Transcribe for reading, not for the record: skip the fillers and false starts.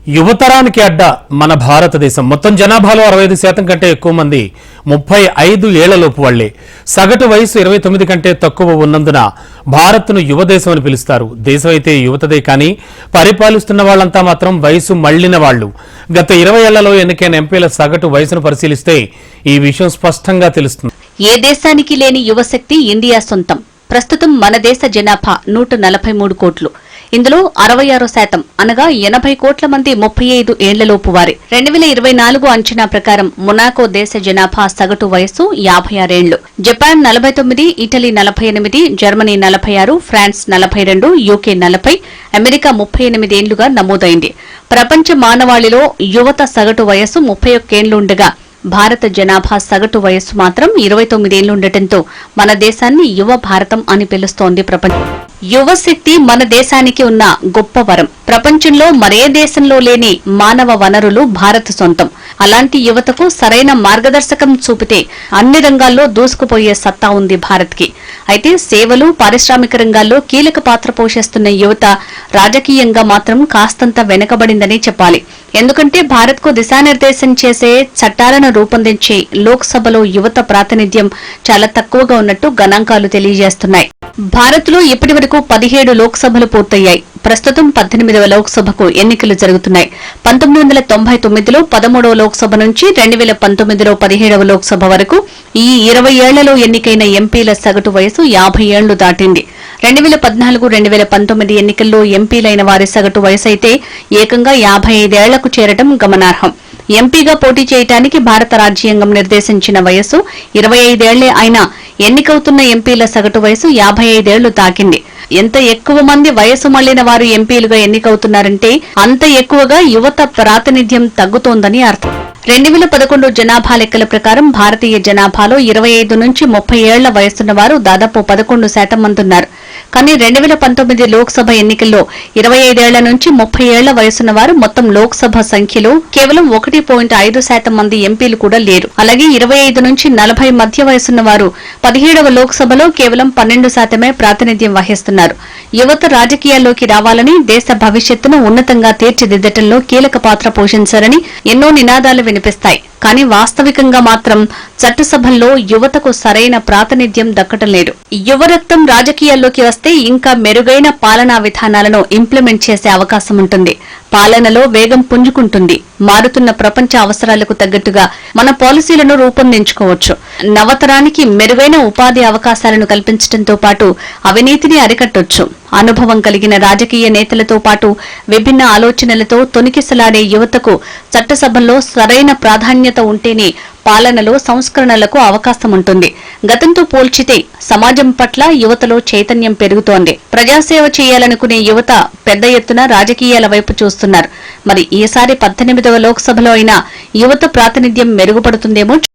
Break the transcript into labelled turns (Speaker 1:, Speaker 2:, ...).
Speaker 1: యువతరానికి అడ్డ మన భారతదేశం మొత్తం జనాభాలో 65% కంటే ఎక్కువ మంది 35 ఏళ్లలోపు వాళ్లే. సగటు వయసు 29 కంటే తక్కువ ఉన్నందున భారత్ను యువదేశం అని పిలుస్తారు. దేశం అయితే యువతదే కానీ పరిపాలిస్తున్న వాళ్లంతా మాత్రం వయసు మళ్లిన వాళ్లు. గత 20 ఏళ్లలో ఎన్నికైన ఎంపీల సగటు వయసును పరిశీలిస్తే ఈ విషయం స్పష్టంగా తెలుస్తుంది.
Speaker 2: ఏ దేశానికి లేని యువశక్తి ఇండియా సొంతం. ప్రస్తుతం మన దేశ జనాభా 143 కోట్లు. ఇందులో 66% అనగా 80 కోట్ల మంది 35 ఏళ్లలోపు వారే. 2024 అంచనా ప్రకారం మొనాకో దేశ జనాభా సగటు వయస్సు 56 ఏళ్లు. Japan 49, Italy 48, Germany 46, France 42, UK 40, America 38 ఏళ్లుగా నమోదైంది. ప్రపంచ మానవాళిలో యువత సగటు వయస్సు 31 ఏళ్లుండగా భారత జనాభా సగటు వయస్సు మాత్రం 29 ఏళ్లుండటంతో మన దేశాన్ని యువ భారతం అని పిలుస్తోంది ప్రపంచం. యువశక్తి మన దేశానికి ఉన్న గొప్ప వరం. ప్రపంచంలో మరే దేశంలో లేని మానవ వనరులు భారత్ సొంతం. అలాంటి యువతకు సరైన మార్గదర్శకం చూపితే అన్ని రంగాల్లో దూసుకుపోయే సత్తా ఉంది భారత్కి. అయితే సేవలు, పారిశ్రామిక రంగాల్లో కీలక పాత్ర పోషిస్తున్న యువత రాజకీయంగా మాత్రం కాస్తంత వెనుకబడిందని చెప్పాలి. ఎందుకంటే భారత్కు దిశానిర్దేశం చేసే చట్టాలను రూపొందించే లోక్సభలో యువత ప్రాతినిధ్యం చాలా తక్కువగా ఉన్నట్టు గణాంకాలు తెలియజేస్తున్నాయి. భారత్లో ఇప్పటి వరకు 17 లోక్సభలు పూర్తయ్యాయి. ప్రస్తుతం 18వ లోక్సభకు ఎన్నికలు జరుగుతున్నాయి. 1999లో 13వ లోక్సభ నుంచి 2019లో 17వ లోక్సభ వరకు ఈ 20 ఏళ్లలో ఎన్నికైన ఎంపీల సగటు వయసు 50 ఏళ్లు దాటింది. 2014-2019 ఎన్నికల్లో ఎంపీలైన వారి సగటు వయసు అయితే ఏకంగా 55 ఏళ్లకు చేరడం గమనార్హం. ఎంపీగా పోటీ చేయడానికి భారత రాజ్యాంగం నిర్దేశించిన వయసు 25 ఏళ్లే అయినా ఎన్నికవుతున్న ఎంపీల సగటు వయసు 55 ఏళ్లు తాకింది. ఎంత ఎక్కువ మంది వయసు మళ్లిన వారు ఎంపీలుగా ఎన్నికవుతున్నారంటే అంత ఎక్కువగా యువత ప్రాతినిధ్యం తగ్గుతోందని అర్థం. 2011 జనాభా లెక్కల ప్రకారం భారతీయ జనాభాలో 25 నుంచి 30 ఏళ్ల వయసున్న వారు దాదాపు 11% మంది ఉన్నారు. కానీ 2019 లోక్సభ ఎన్నికల్లో 25 ఏళ్ల నుంచి 30 ఏళ్ల వయసున్న వారు మొత్తం లోక్సభ సంఖ్యలో కేవలం 1.5% మంది ఎంపీలు కూడా లేరు. అలాగే 25 నుంచి 40 మధ్య వయసున్న వారు 17వ లోక్సభలో కేవలం 12% ప్రాతినిధ్యం వహిస్తున్నారు. యువత రాజకీయాల్లోకి రావాలని, దేశ భవిష్యత్తును ఉన్నతంగా తీర్చిదిద్దటంలో కీలక పాత్ర పోషించారని ఎన్నో నినాదాలు వినిపిస్తాయి. కానీ వాస్తవికంగా మాత్రం చట్టసభల్లో యువతకు సరైన ప్రాతినిధ్యం దక్కటం లేదు. యువ రక్తం రాజకీయాల్లోకి వస్తే ఇంకా మెరుగైన పాలనా విధానాలను ఇంప్లిమెంట్ చేసే అవకాశం ఉంటుంది. పాలనలో వేగం పుంజుకుంటుంది. మారుతున్న ప్రపంచ అవసరాలకు తగ్గట్టుగా మన పాలసీలను రూపొందించుకోవచ్చు. నవతరానికి మెరుగైన ఉపాధి అవకాశాలను కల్పించడంతో పాటు అవినీతిని అరికట్టొచ్చు. అనుభవం కలిగిన రాజకీయ నేతలతో పాటు విభిన్న ఆలోచనలతో తొణికిసలాడే యువతకు చట్టసభల్లో సరైన ప్రాధాన్యత ఉంటేనే పాలనలో సంస్కరణలకు అవకాశం ఉంటుంది. గతంతో పోల్చితే సమాజం పట్ల యువతలో చైతన్యం పెరుగుతోంది. ప్రజాసేవ చేయాలనుకునే యువత పెద్ద ఎత్తున రాజకీయాల వైపు చూస్తున్నారు. మరి ఈసారి 18వ లోక్సభలో అయినా యువత ప్రాతినిధ్యం మెరుగుపడుతుందేమో